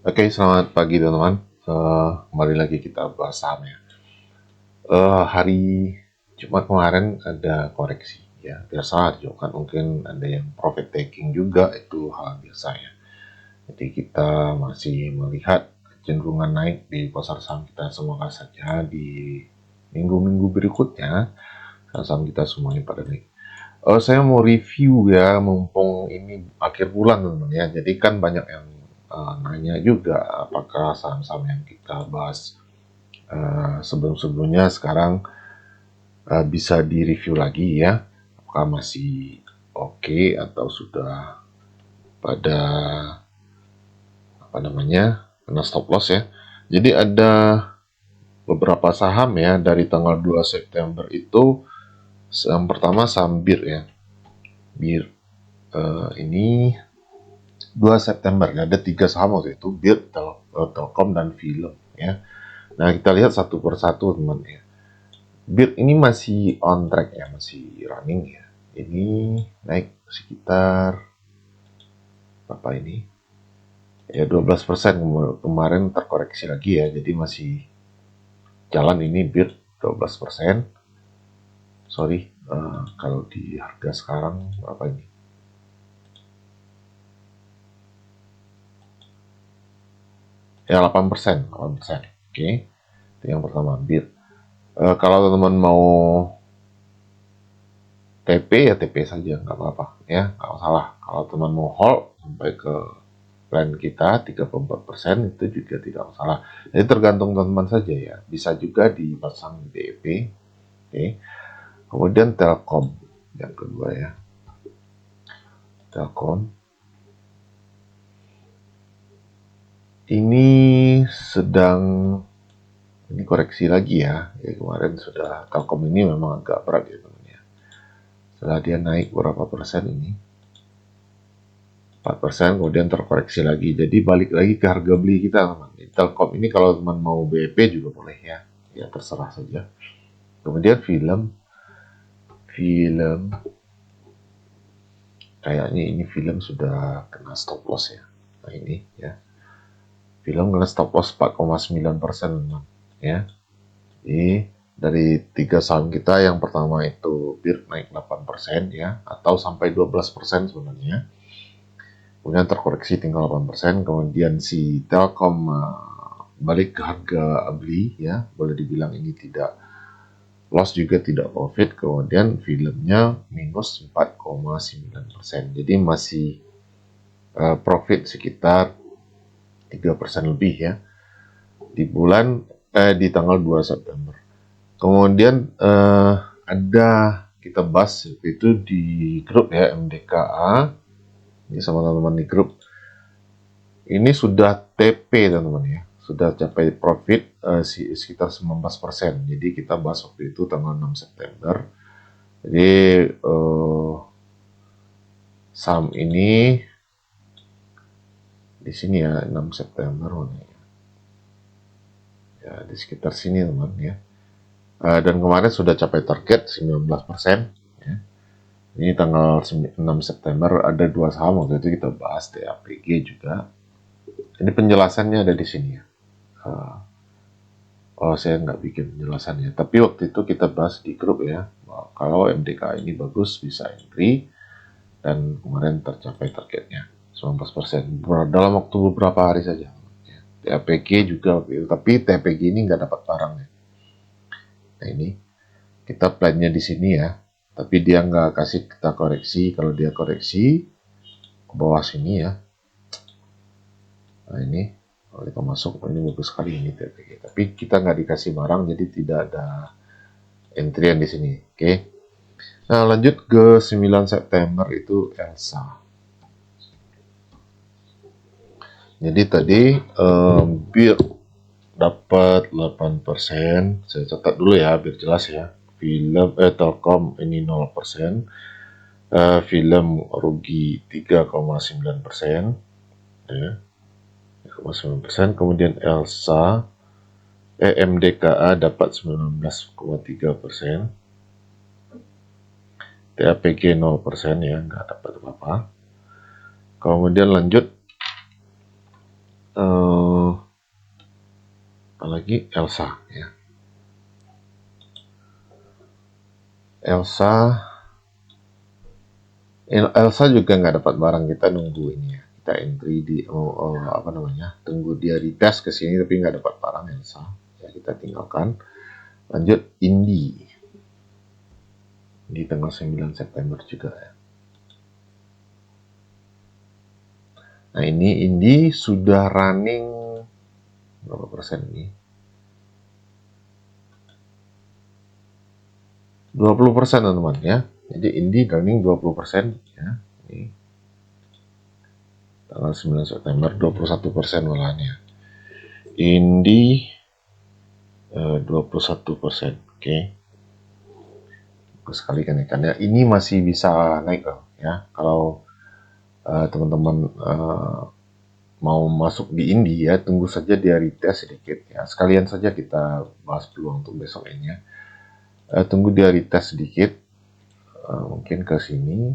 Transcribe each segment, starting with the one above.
Oke, selamat pagi teman-teman. Kembali lagi kita bahas saham ya. Hari Jumat kemarin ada koreksi ya. Biasa aja kan, mungkin ada yang profit taking juga, itu hal biasa ya. Jadi kita masih melihat kecenderungan naik di pasar saham kita. Semoga saja di minggu-minggu berikutnya saham kita semuanya pada naik. Saya mau review ya, mumpung ini akhir bulan teman-teman ya. Jadi kan banyak yang nanya juga apakah saham-saham yang kita bahas sebelum-sebelumnya sekarang bisa direview lagi ya. Apakah masih oke atau sudah pada kena stop loss ya. Jadi ada beberapa saham ya dari tanggal 2 September itu. Yang pertama saham BIR ya. BIR ini 2 September ya, ada 3 saham waktu itu, BIR, Telkom dan Film ya. Nah, kita lihat satu persatu teman ya. BIR ini masih on track ya, masih running ya. Ini naik sekitar berapa ini? Ya 12%, kemarin terkoreksi lagi ya. Jadi masih jalan ini BIR 12%. Sorry, kalau di harga sekarang berapa ini? Ya 8%, 8%. Oke. Itu yang pertama BIR. Kalau teman-teman mau TP ya TP saja, nggak apa-apa ya, nggak masalah. Kalau teman mau hold sampai ke plan kita 34% itu juga tidak masalah. Jadi tergantung teman-teman saja ya. Bisa juga dipasang di DEP. Oke. Kemudian Telkom yang kedua ya. Telkom ini sedang ini koreksi lagi ya. Kemarin sudah Telkom ini memang agak berat ya teman ya. Setelah dia naik berapa persen ini? 4%, kemudian terkoreksi lagi. Jadi balik lagi ke harga beli kita teman. Telkom ini kalau teman mau BP juga boleh ya. Ya terserah saja. Kemudian film kayaknya ini film sudah kena stop loss ya. Nah ini ya. Film kena stop loss 4,9% teman ya. Jadi dari 3 saham kita, yang pertama itu BIR naik 8% ya, atau sampai 12% sebenarnya. Kemudian terkoreksi tinggal 8%, kemudian si Telkom balik ke harga beli ya, boleh dibilang ini tidak loss juga tidak profit. Kemudian filmnya minus 4,9%, jadi masih profit sekitar 3% lebih ya di tanggal 2 September. Kemudian ada kita bahas itu di grup ya, MDKA ini sama teman-teman di grup. Ini sudah TP teman-teman ya, sudah capai profit sekitar 19%. Jadi kita bahas waktu itu tanggal 6 September. Jadi saham ini di sini ya, 6 September ya, di sekitar sini teman ya. Dan kemarin sudah capai target 19% ya. Ini tanggal 6 September ada 2 saham waktu itu kita bahas, TAPG juga. Ini penjelasannya ada di sini ya. Saya nggak bikin penjelasannya, tapi waktu itu kita bahas di grup ya, kalau MDK ini bagus bisa entry, dan kemarin tercapai targetnya 19% dalam waktu beberapa hari saja. TAPG juga waktu itu, tapi TAPG ini nggak dapat barang ya. Nah ini kita plannya di sini ya, tapi dia nggak kasih kita koreksi. Kalau dia koreksi ke bawah sini ya, nah ini kalau kita masuk, ini bagus sekali ini TPG, tapi kita nggak dikasih barang, jadi tidak ada entryan di sini. Oke. Nah lanjut ke 9 September itu Elsa. Jadi tadi BIR dapat 8%. Saya catat dulu ya biar jelas ya. Telkom ini 0%. Film rugi 3,9%. Ya. 3,9%. Kemudian Elsa MDKA dapat 19,3%. TAPG 0% ya, nggak dapat apa-apa. Kemudian lanjut lagi Elsa ya. Elsa juga nggak dapat barang, kita nunggu ini ya. Kita entry di apa namanya, tunggu dia retest ke sini tapi nggak dapat barang Elsa. Ya kita tinggalkan. Lanjut Indi di tanggal 9 September juga ya. Nah ini Indi sudah running berapa persen nih? 20% teman-teman ya. Jadi Indi running 20% ya. Ini tanggal 9 September 21% malahan ya. Indi 21%. Oke. Sekali kenaikannya ini masih bisa naik loh ya. Kalau teman-teman mau masuk di Indi ya, tunggu saja dia retest sedikit ya. Sekalian saja kita bahas peluang untuk besok ini ya. Tunggu dia retest sedikit, mungkin ke sini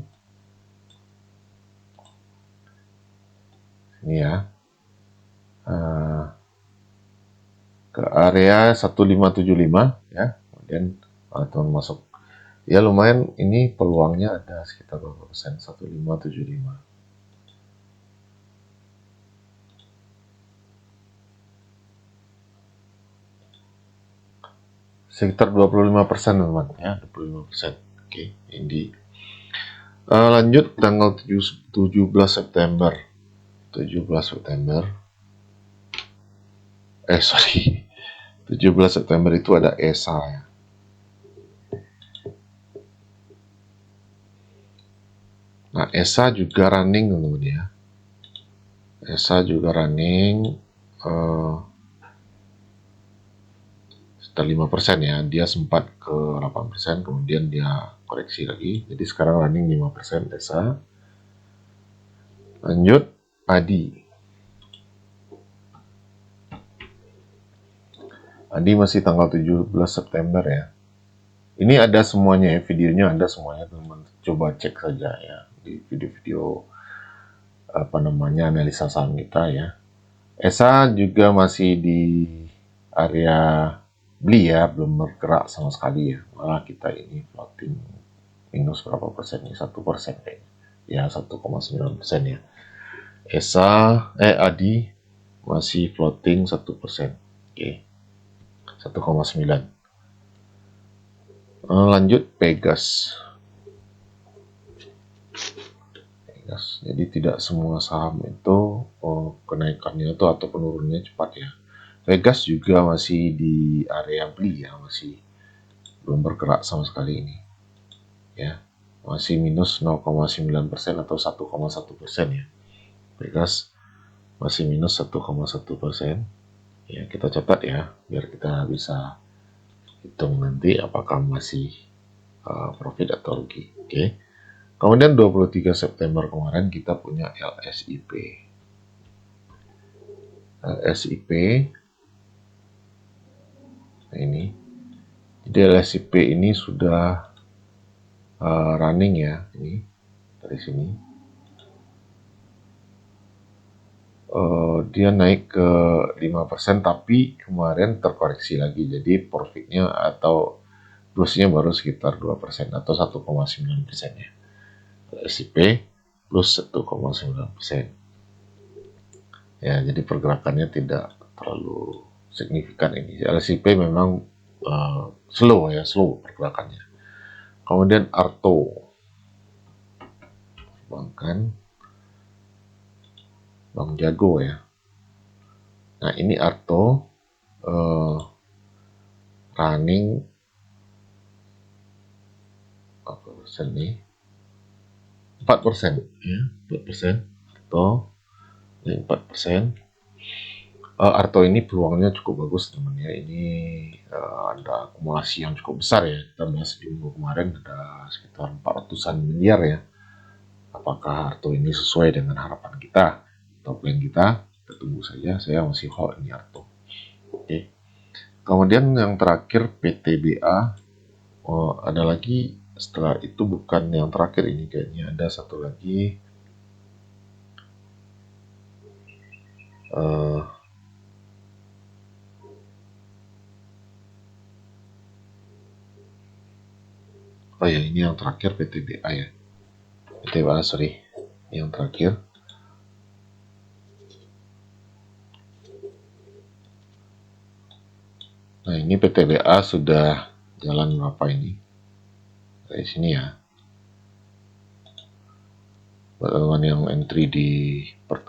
ya, ke area 1575 ya, kemudian teman masuk ya, lumayan. Ini peluangnya ada sekitar berapa persen? 1575 sekitar 25% teman ya, 25%. Oke, Indi. Lanjut tanggal 17 September. 17 September. Sorry. 17 September itu ada ESA ya. Nah, ESA juga running teman-teman ya. ESA juga running sekitar 5% ya. Dia sempat ke 8%, kemudian dia koreksi lagi. Jadi sekarang running 5% ESA. Lanjut ADI. ADI masih tanggal 17 September ya. Ini ada semuanya ya, videonya ada semuanya teman-teman. Coba cek saja ya di video-video apa namanya analisa saham kita ya. ESA juga masih di area beli ya, belum bergerak sama sekali ya. Malah kita ini floating minus berapa persen nih? 1% kayaknya. Ya 1,9% ya. ADI masih floating 1%. Oke. 1,9. Lanjut Pegas. Jadi tidak semua saham itu kenaikannya itu atau penurunannya cepat ya. Vegas juga masih di area beli ya, masih belum bergerak sama sekali ini ya, masih minus 0,9% atau 1,1% ya. Vegas masih minus 1,1% ya. Kita catat ya biar kita bisa hitung nanti apakah masih profit atau rugi. Oke. Kemudian 23 September kemarin kita punya LSIP. LSIP nah ini. Jadi LSIP ini sudah running ya, ini dari sini. Dia naik ke 5% tapi kemarin terkoreksi lagi. Jadi profitnya atau plusnya baru sekitar 2% atau 1,9% ya. LSIP plus 1,9%. Ya, jadi pergerakannya tidak terlalu signifikan ini. LSIP memang slow pergerakannya. Kemudian Arto, Bang Jago ya. Nah ini Arto running apa persen nih? 4% ya, 4%. Arto ini 4%. Arto ini peluangnya cukup bagus teman ya. Ini ada akumulasi yang cukup besar ya. Kita bahas di minggu kemarin ada sekitar 400-an miliar ya. Apakah Arto ini sesuai dengan harapan kita atau plan kita? Kita tunggu saja. Saya masih hold ini Arto. Oke. Kemudian yang terakhir PTBA. Ada lagi setelah itu, bukan yang terakhir ini kayaknya, ada satu lagi. Oh ya, ini yang terakhir PTBA ya. PTBA, sorry. Yang terakhir. Nah, ini PTBA sudah jalan berapa ini? Dari sini ya. Buat teman-teman yang entry di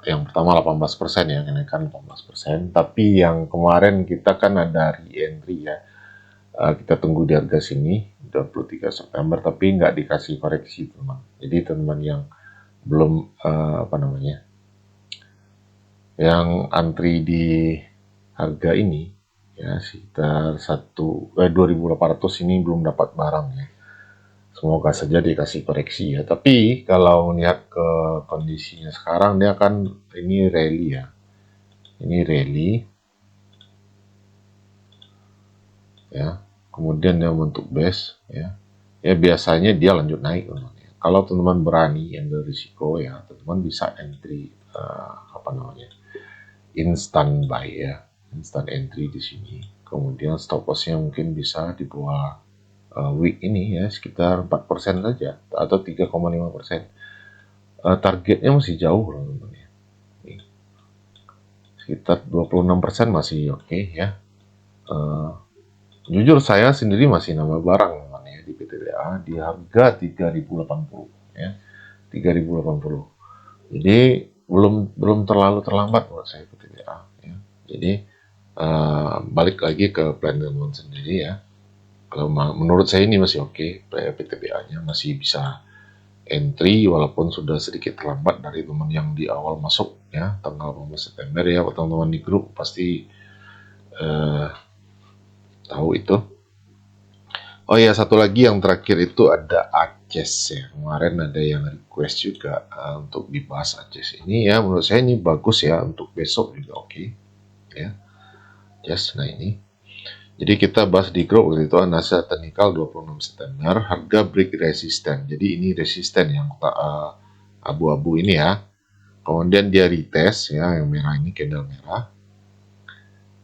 yang pertama 18% ya, kenaikan 18%. Tapi yang kemarin kita kan ada re-entry ya. Kita tunggu di harga sini 23 September, tapi nggak dikasih koreksi teman. Jadi teman yang belum apa namanya, yang antri di harga ini ya sekitar 2.800 ini belum dapat barang ya. Semoga saja dikasih koreksi ya. Tapi kalau melihat ke kondisinya sekarang, dia kan ini rally ya. Ini rally ya. Kemudian dia membentuk base ya. Ya biasanya dia lanjut naik teman. Kalau teman-teman berani ambil risiko ya, teman-teman bisa entry apa namanya, instant buy ya, instant entry di sini. Kemudian stop lossnya mungkin bisa di bawah week ini ya, sekitar 4% saja atau 3,5%. Targetnya masih jauh loh teman-teman ya. Sekitar 26% masih oke ya. Jujur saya sendiri masih nambah barang teman ya di PTBA di harga 3.080 ya. 3.080. Jadi belum terlalu terlambat menurut saya PTBA ya. Jadi balik lagi ke plan teman sendiri ya. Kalau menurut saya ini masih oke, PTBA-nya masih bisa entry walaupun sudah sedikit terlambat dari teman yang di awal masuk ya, tanggal 18 September ya. Teman-teman di grup pasti tahu itu. Oh ya, satu lagi yang terakhir itu ada Aces ya. Kemarin ada yang request juga untuk dibahas Aces ini ya. Menurut saya ini bagus ya, untuk besok juga oke ya. Aces, nah ini. Jadi kita bahas di grup waktu itu Anasa Technical 26 September, harga break resisten. Jadi ini resisten yang abu-abu ini ya. Kemudian dia retest ya, yang merah ini candle merah.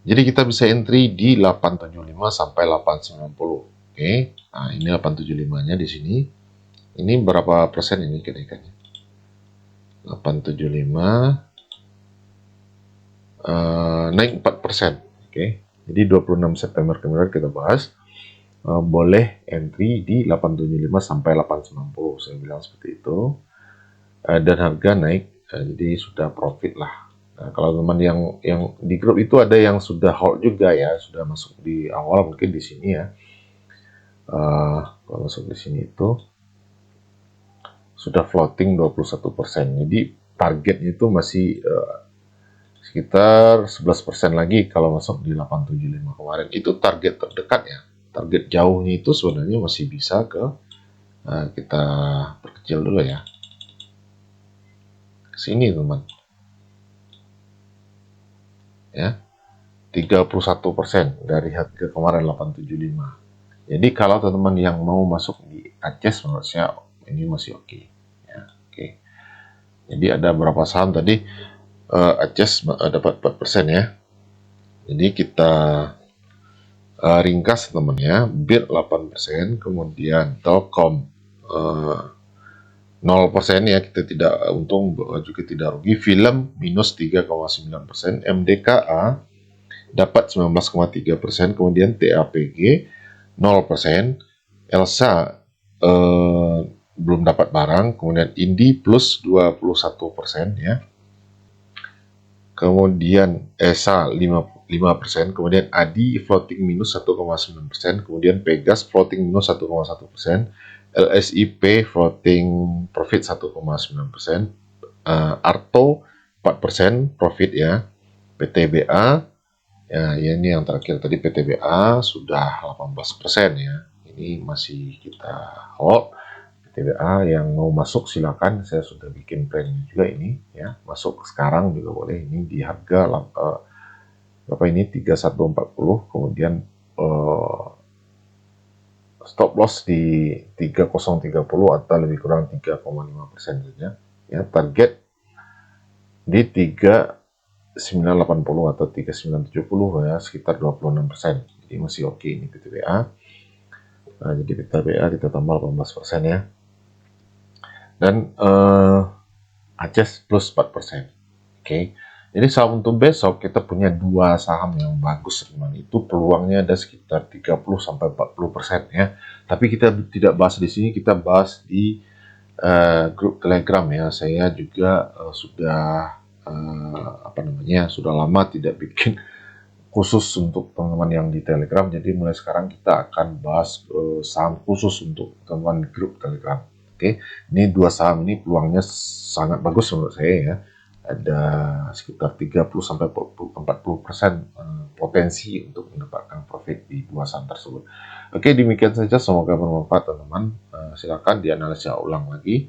Jadi kita bisa entry di 875 sampai 890. Oke, nah ini 875-nya di sini. Ini berapa persen ini kenaikannya? 875 naik 4%. Oke, jadi 26 September kemarin kita bahas boleh entry di 875 sampai 890. Saya bilang seperti itu. Dan harga naik, jadi sudah profit lah. Nah, kalau teman yang di grup itu ada yang sudah hold juga ya, sudah masuk di awal mungkin di sini ya. Kalau masuk di sini itu sudah floating 21%. Jadi targetnya itu masih sekitar 11% lagi kalau masuk di 875 kemarin. Itu target terdekat ya. Target jauhnya itu sebenarnya masih bisa kita perkecil dulu ya. Sini teman. Ya. 31% dari harga kemarin 875. Jadi kalau teman-teman yang mau masuk di Aces menurut saya ini masih oke. Ya, oke. Jadi ada berapa saham tadi Aces dapat 4% ya. Jadi kita ringkas teman ya. BIR 8%, kemudian Telkom 0% ya, kita tidak untung juga tidak rugi. Film minus 3,9%, MDKA dapat 19,3%, kemudian TAPG 0%, Elsa belum dapat barang, kemudian Indi plus 21% ya, kemudian ESA 5%, kemudian ADI floating minus 1,9%, kemudian Pegas floating minus 1,1%, LSIP floating profit 1,9%, Arto 4% profit ya, PTBA ya, ini yang terakhir tadi PTBA sudah 18% ya. Ini masih kita hold. PTBA yang mau masuk silakan, saya sudah bikin plan juga ini ya. Masuk sekarang juga boleh. Ini di harga berapa ini 3140, kemudian stop loss di 3030 atau lebih kurang 3,5% saja. Ya, target di 3980 atau 3970 ya, sekitar 26%. Jadi masih oke ini PTBA. Nah, jadi PTBA kita tambah 18% ya. Dan Aces plus 4%. Oke. Jadi saham untuk besok kita punya dua saham yang bagus teman. Itu peluangnya ada sekitar 30 sampai 40% ya. Tapi kita tidak bahas di sini, kita bahas di grup Telegram ya. Saya juga sudah sudah lama tidak bikin khusus untuk teman-teman yang di Telegram. Jadi mulai sekarang kita akan bahas saham khusus untuk teman-teman di grup Telegram. Oke, ini dua saham ini peluangnya sangat bagus menurut saya ya. Ada sekitar 30 sampai 40% potensi untuk mendapatkan profit di dua saham tersebut. Oke, demikian saja, semoga bermanfaat teman-teman. Silakan dianalisa ulang lagi.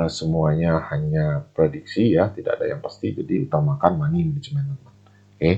Semuanya hanya prediksi ya, tidak ada yang pasti. Jadi utamakan money management teman-teman. Oke.